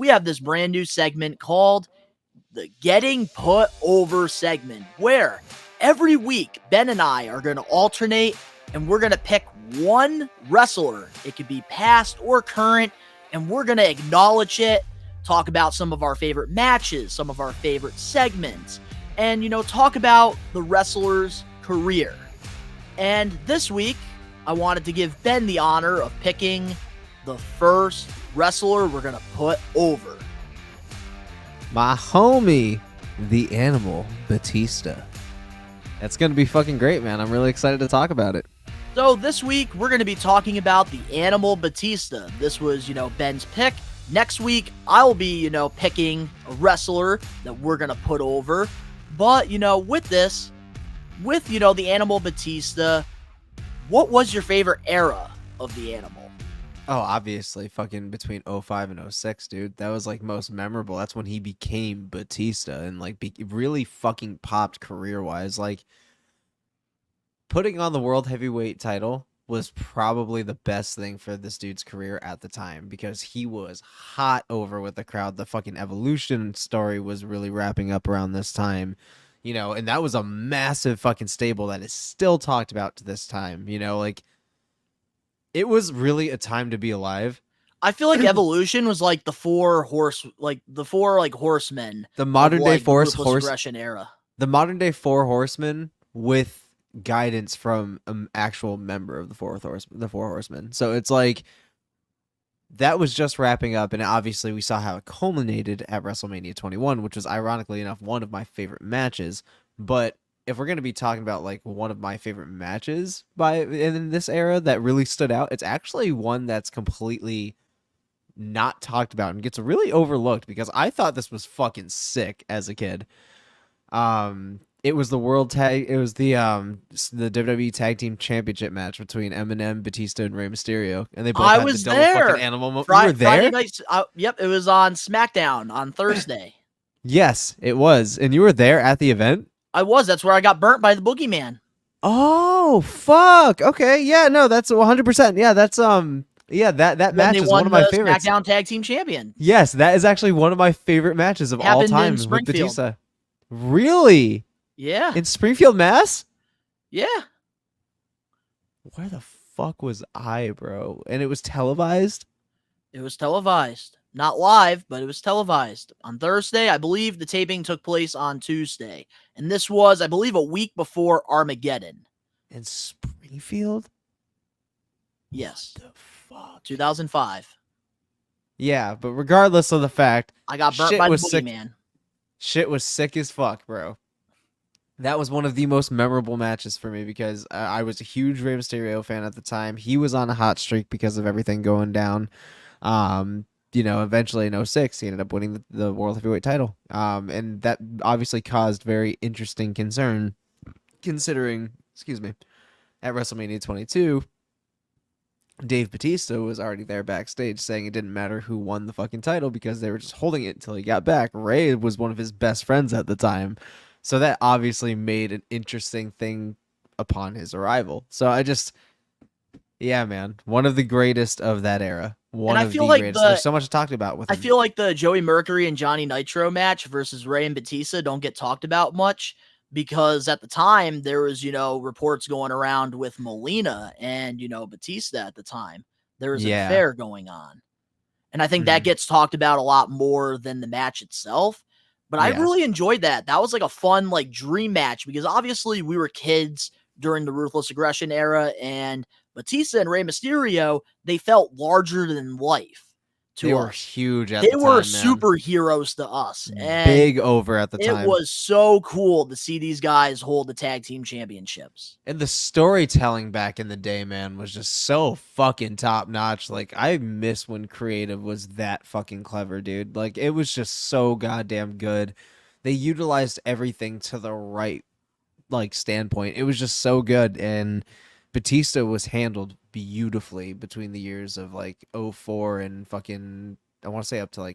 we have this brand new segment called the Getting Put Over segment, where every week Ben and I are going to alternate and we're going to pick one wrestler. It could be past or current, and we're going to acknowledge it, talk about some of our favorite matches, some of our favorite segments, and, talk about the wrestler's career. And this week, I wanted to give Ben the honor of picking the first wrestler we're going to put over. My homie, the Animal Batista. That's going to be fucking great, man. I'm really excited to talk about it. So this week, we're going to be talking about the Animal Batista. This was, Ben's pick. Next week, I'll be, picking a wrestler that we're going to put over. But, with this, the Animal Batista, what was your favorite era of the Animal? Oh, obviously, fucking between 05 and 06, dude. That was, most memorable. That's when he became Batista and, really fucking popped career-wise. Putting on the World Heavyweight title was probably the best thing for this dude's career at the time because he was hot over with the crowd. The fucking Evolution story was really wrapping up around this time, and that was a massive fucking stable that is still talked about to this time, it was really a time to be alive. I feel like Evolution was the four horsemen. The modern day aggression era. The modern day four horsemen with guidance from an actual member of the four horsemen. So it's that was just wrapping up, and obviously we saw how it culminated at WrestleMania 21, which was ironically enough one of my favorite matches. But if we're going to be talking about one of my favorite matches in this era that really stood out, it's actually one that's completely not talked about and gets really overlooked because I thought this was fucking sick as a kid. It was the the WWE Tag Team Championship match between Eminem, Batista, and Rey Mysterio, and they both had the double fucking animal. You were there? Friday night, yep, it was on SmackDown on Thursday. Yes, it was, and you were there at the event. I was. That's where I got burnt by the boogeyman. Oh, fuck. Okay. Yeah, no, that's 100%. Yeah, that's that match is one of my favorites. SmackDown Tag Team Champion. Yes, that is actually one of my favorite matches of all time with Batista. Really? Yeah. In Springfield, Mass? Yeah. Where the fuck was I, bro? And it was televised? It was televised. Not live, but it was televised. On Thursday, I believe the taping took place on Tuesday. And this was, I believe, a week before Armageddon. In Springfield? Yes. What the fuck? 2005. Yeah, but regardless of the fact, I got burnt by the boogeyman. Shit was sick as fuck, bro. That was one of the most memorable matches for me because I was a huge Rey Mysterio fan at the time. He was on a hot streak because of everything going down. Eventually in 06, he ended up winning the World Heavyweight title. And that obviously caused very interesting concern considering, at WrestleMania 22, Dave Batista was already there backstage saying it didn't matter who won the fucking title because they were just holding it until he got back. Rey was one of his best friends at the time. So that obviously made an interesting thing upon his arrival. So yeah, man, one of the greatest of that era. Greatest. There's so much to talk about with him. I feel like the Joey Mercury and Johnny Nitro match versus Rey and Batista don't get talked about much because at the time there was, reports going around with Molina and, Batista at the time. There was an affair going on. And I think that gets talked about a lot more than the match itself. But I really enjoyed that. That was a fun, dream match because obviously we were kids during the Ruthless Aggression era, and Batista and Rey Mysterio, they felt larger than life to us. They were huge at the time, They were superheroes to us. And big over at the time. It was so cool to see these guys hold the tag team championships. And the storytelling back in the day, man, was just so fucking top notch. I miss when creative was that fucking clever, dude. It was just so goddamn good. They utilized everything to the right standpoint. It was just so good, and Batista was handled beautifully between the years of 04 and fucking, I want to say up to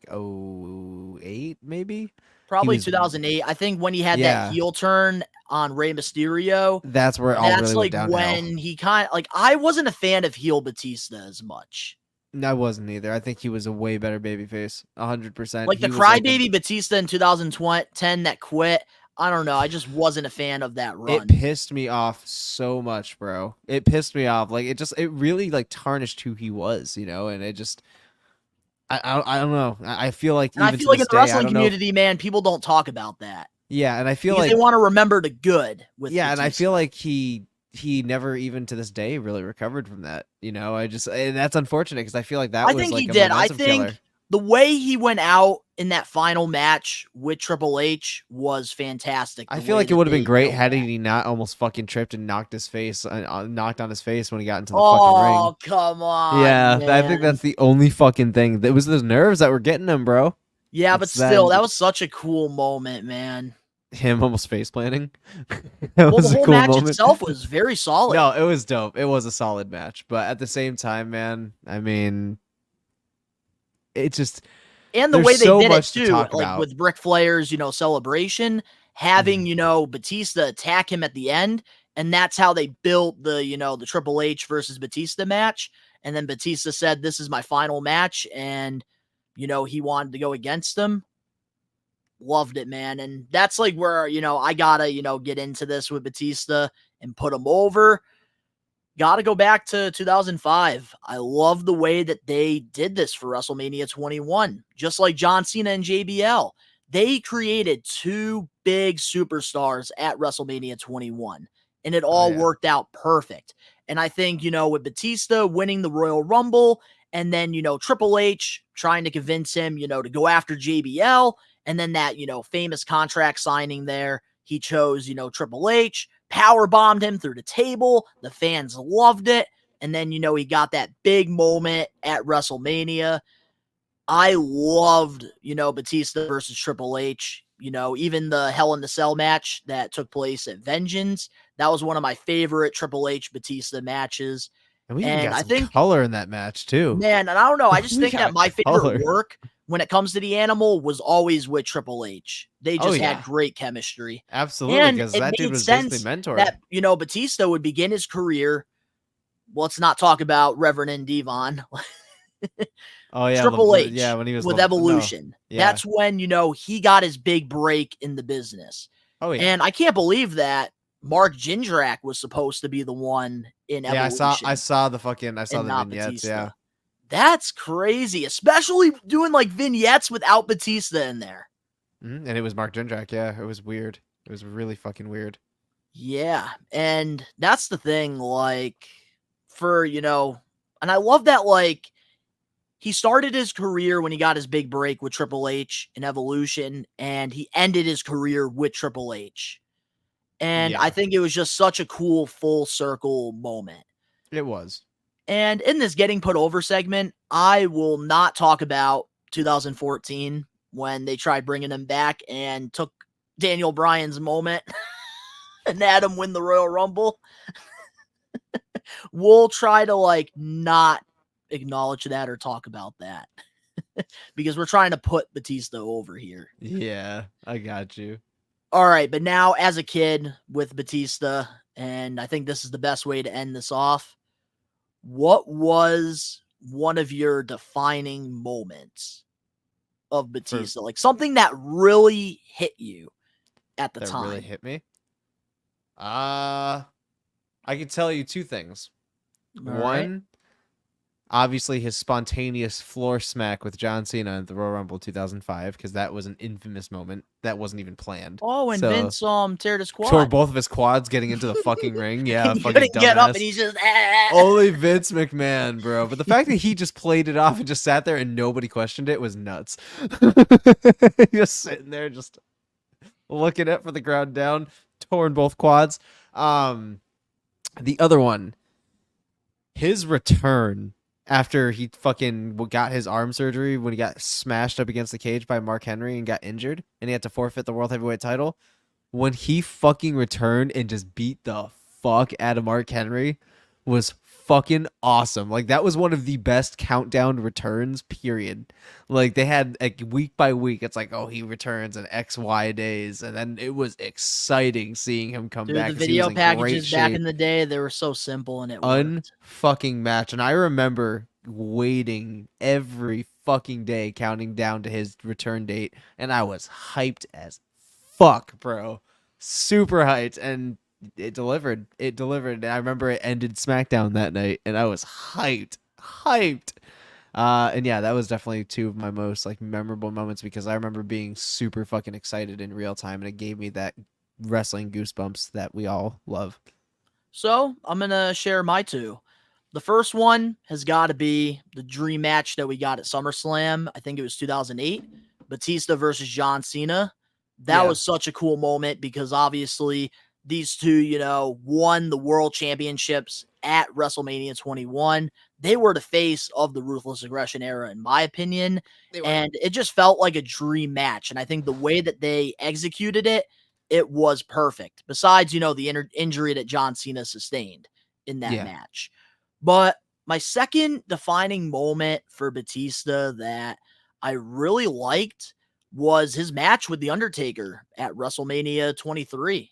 08 maybe. Probably 2008. I think when he had that heel turn on Rey Mysterio, that's where it all really went downhill. When he I wasn't a fan of heel Batista as much. I wasn't either. I think he was a way better babyface. 100%. Like the He was like a. crybaby Batista in 2010 that quit. I don't know. I just wasn't a fan of that It run. pissed me off so much, bro. It pissed me off. Like it really like tarnished who he was, and it just. I don't know. I feel like And I even feel to like in this the day, I wrestling don't know if. community, man, people don't talk about that Yeah, and I feel because they like. want to remember the good with Yeah, and I feel Batista. like he never even to this day really recovered from that. And that's unfortunate because I feel like that I was think he like a did. I momentum killer. think the way he went out in that final match with Triple H was fantastic. I The feel way like it that would have been they great built had that. he not almost fucking tripped and knocked on his face when he got into the fucking ring. Oh, come on, Yeah, I think man. that's the only fucking thing. It was those nerves that were getting him, bro. Yeah, but It's that still, and that was such a cool moment, man. him almost face planting. That Well, the was a whole cool match moment. itself was very No, solid. it was dope. It was a solid match, but at the same time, man, I mean, it just And the there's way they so did it much to too, talk like about. with Ric Flair's, celebration, having, Mhm. Batista attack him at the end. And that's how they built the Triple H versus Batista match. And then Batista said, "This is my final match." And, he wanted to go against him. Loved it, man. And that's like where, I gotta, get into this with Batista and put him over. Got to go back to 2005. I love the way that they did this for WrestleMania 21. Just like John Cena and JBL, they created two big superstars at WrestleMania 21, and it Oh all yeah. worked out perfect. And I think, with Batista winning the Royal Rumble, and then, Triple H trying to convince him, to go after JBL, and then that, famous contract signing there, he chose, Triple H, power bombed him through the table. The fans loved it. And then, he got that big moment at WrestleMania. I loved, Batista versus Triple H. Even the Hell in the Cell match that took place at Vengeance. That was one of my favorite Triple H Batista matches. And we even And got I some think, color in that match too. man, and I don't know, I just We think that got my favorite color. work when it comes to the animal was always with Triple H. They Oh just had yeah. great chemistry. Absolutely, And because it that dude made was basically sense mentored. that, Batista would begin his career. Well, let's not talk about Reverend and Devon. Oh yeah, Triple yeah, H when he was with no. Evolution. Yeah. That's when, he got his big break in the business. Oh yeah. And I can't believe that Mark Jindrak was supposed to be the one in Yeah, I Evolution saw the fucking I saw and the not vignettes, Batista. yeah. That's crazy, especially doing like vignettes without Batista in there. And it was Mark Jindrak, yeah. It was weird. It was really fucking weird. Yeah. And that's the thing, like, for, and I love that, like, he started his career when he got his big break with Triple H in Evolution, and he ended his career with Triple H. And I Yeah, think it was just such a cool full circle moment. it was. And in this getting put over segment, I will not talk about 2014 when they tried bringing him back and took Daniel Bryan's moment and had him win the Royal Rumble. We'll try to like not acknowledge that or talk about that because we're trying to put Batista over here. Yeah, I got you. All right, but now as a kid with Batista, and I think this is the best way to end this off. What was one of your defining moments of For Batista? Like something that really hit you at the that really time. hit me. Uh I can tell you two things. All right. One, obviously his spontaneous floor smack with John Cena at the Royal Rumble 2005, because that was an infamous moment. That wasn't even planned. Oh, and So Vince teared his tore quad. both of his quads getting into the fucking ring. Yeah, And he fucking couldn't get up and dumbass. he's just Only Vince McMahon, bro. But the fact that he just played it off and just sat there and nobody questioned it was nuts. Just sitting there, just looking at for the ground down, torn both quads. The other one, his return after he fucking got his arm surgery when he got smashed up against the cage by Mark Henry and got injured and he had to forfeit the World Heavyweight title. When he fucking returned and just beat the fuck out of Mark Henry was fucking awesome. Like that was one of the best countdown returns, period. Like they had like week by week, it's like, oh, he returns in XY days, and then it was exciting seeing him come Dude, back the because he was video in great packages back shape. in the day, they were so simple and it worked. Unfucking match. And I remember waiting every fucking day counting down to his return date, and I was hyped as fuck, bro. Super hyped, and it delivered. It delivered. And I remember it ended SmackDown that night, and I was hyped. And yeah, that was definitely two of my most like memorable moments because I remember being super fucking excited in real time, and it gave me that wrestling goosebumps that we all love. So I'm going to share my two. The first one has got to be the dream match that we got at SummerSlam. I think it was 2008. Batista versus John Cena. That Yeah. was such a cool moment because obviously these two, won the world championships at WrestleMania 21. They were the face of the Ruthless Aggression era, in my opinion. They were. And it just felt like a dream match. And I think the way that they executed it, it was perfect. Besides, the injury that John Cena sustained in that match. But my second defining moment for Batista that I really liked was his match with The Undertaker at WrestleMania 23.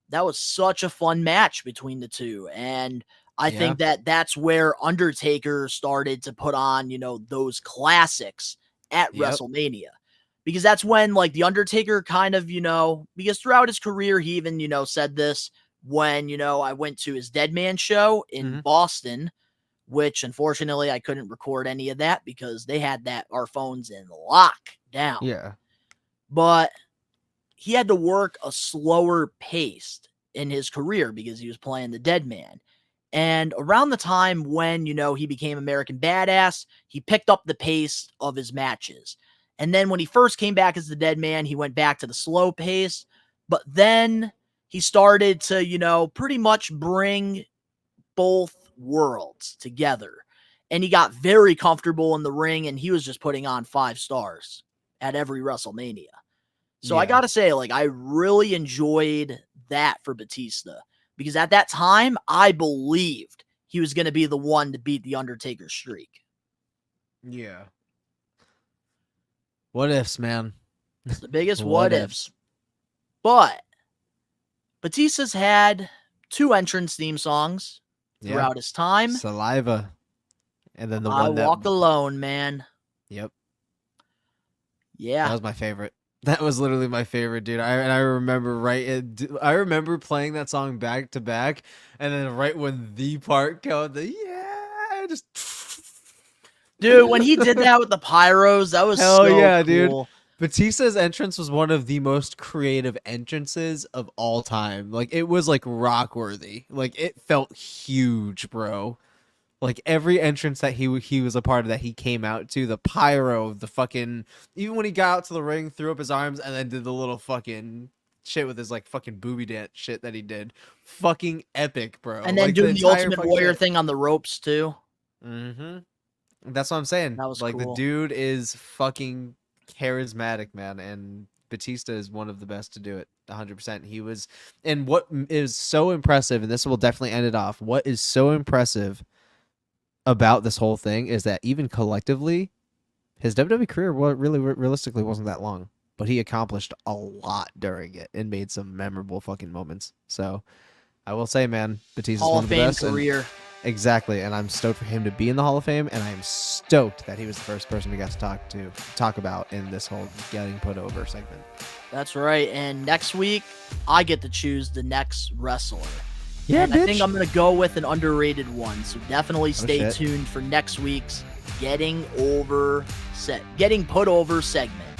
That was such a fun match between the two. And I think that that's where Undertaker started to put on, those classics at WrestleMania. Because that's when, like, The Undertaker kind of, because throughout his career, he even, said this when, I went to his Dead Man show in Boston, which unfortunately I couldn't record any of that because they had our phones in lockdown. Yeah. But he had to work a slower pace in his career because he was playing the Dead Man. And around the time when, he became American Badass, he picked up the pace of his matches. And then when he first came back as the Dead Man, he went back to the slow pace. But then he started to, pretty much bring both worlds together. And he got very comfortable in the ring, and he was just putting on 5 stars at every WrestleMania. So I got to say, like, I really enjoyed that for Batista because at that time, I believed he was going to be the one to beat The Undertaker's streak. Yeah. What ifs, man? It's the biggest what ifs. But Batista's had 2 entrance theme songs throughout his time. Saliva. And then the I one that Walk Alone, man. Yep. Yeah. That was my favorite. That was literally my favorite, dude. I remember I remember playing that song back to back, and then right when the part came, just dude, when he did that with the pyros, that was hell so yeah, cool. Dude. Batista's entrance was one of the most creative entrances of all time. Like it was like rock worthy. Like it felt huge, bro. Like every entrance that he was a part of that he came out to, the pyro, the fucking, even when he got out to the ring, threw up his arms and then did the little fucking shit with his like fucking booby dance shit that he did. Fucking epic, bro. And then like, doing the Ultimate Warrior thing on the ropes too. That's what I'm saying. That was like cool. The dude is fucking charismatic, man, and Batista is one of the best to do it. 100%. He was, and what is so impressive, and this will definitely end it off. What is so impressive about this whole thing is that even collectively, his WWE career really realistically wasn't that long, but he accomplished a lot during it and made some memorable fucking moments. So I will say, man, Batista's Hall one of of the Fame best. career. Exactly, and I'm stoked for him to be in the Hall of Fame, and I'm stoked that he was the first person we got to talk about in this whole getting put over segment. That's right. And next week, I get to choose the next wrestler. Yeah, and I think I'm going to go with an underrated one. So definitely stay shit. tuned for next week's Getting Put Over segment.